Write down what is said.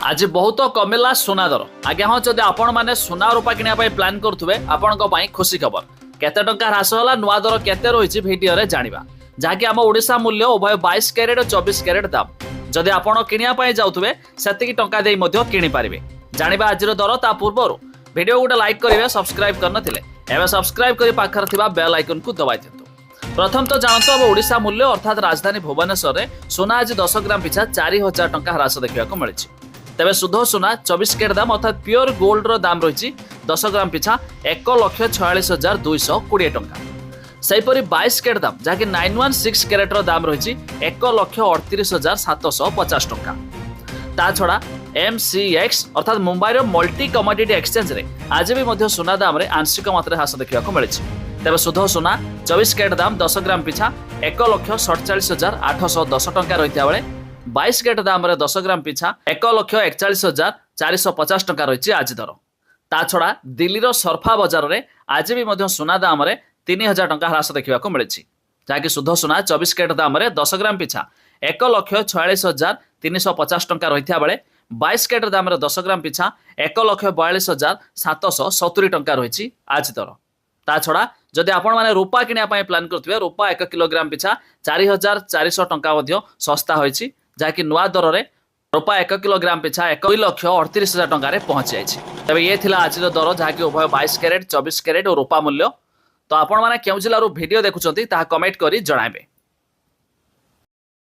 आज बहुत कमिला सुना दर आज्ञा हाँ जब आपण मैंने सुना रूपा किनापी प्लां करुवे आपण खुशी खबर केते टंका ह्रास होला नुआ दर केते रही भिडियो रे जानिबा जहाँकि आम ओडिशा मूल्य उभय 22 कैरेट और 24 कैरेट दाम जदि आपण किनिया जाउथुबे सेतिकी टंका देई मध्य किनि पारिबे जानिबा आजिर दर ता पूर्वरु भिडियो गोटे लाइक करिवे सब्सक्राइब करनथिले एबे सब्सक्राइब करी पाखर थिबा बेल आइकन को दबाइ दियंतु। प्रथम तो जानतो अब ओडिशा मूल्य अर्थात राजधानी भुवनेश्वर रे सोना आज 10 ग्राम पिछा 4000 टंका ह्रास देखा मिली। तेरे शुद्ध सोना 24 कैरेट दाम अर्थात प्योर गोल्ड रो दाम रही 10 ग्राम पिछा 1,46,220 टंका। सेहीपरि 22 कैरेट दाम जहाँकि 916 कैरेट रो दाम रही 1,38,750 टंका। ता छड़ा MCX अर्थात मुंबई रो मल्टी कमोडिटी एक्सचेंज रे आज भी मध्य सोना दाम रे आंशिक मात्रा ह्रास देखा मिली। तेरे शुद्ध सोना 24 कैरेट दाम 10 ग्राम पिछा 1,47,810 टंका रही बेले 22 कैरेट दाम रे 10 ग्राम पिछा 1,41,450 टंका रही आज दर। ता छड़ा दिल्ली रो सरफा बाजार रे आज भी मध्य सोना दाम रे 3000 टंका ह्रास देखा मिली जहाँकि शुद्ध सोना 24 कैरेट दाम रे 10 ग्राम पिछा 1,46,350 टंका रही बेले 22 कैरेट दाम रे 10 ग्राम पिछा 1,42,770 टंका रही आज दर। ता छड़ा जदि आपण माने रूपा किनिया पई प्लान करथुबे रूपा 1 किलोग्राम पिछा 4400 टंका मध्य सस्ता होईछि जहाँकि नुआ दर रे रूपा 1 किलोग्राम पिछा 1,38,000 टंका रे पहुंच जाइछि। तबे ये थिला आज दर जहाँकि उभय 22 कैरेट 24 कैरेट और रूपा मूल्य। तो आपण माने केउ जिल्ला रो वीडियो देखुचंती ताहा कमेंट करी जणाइबे।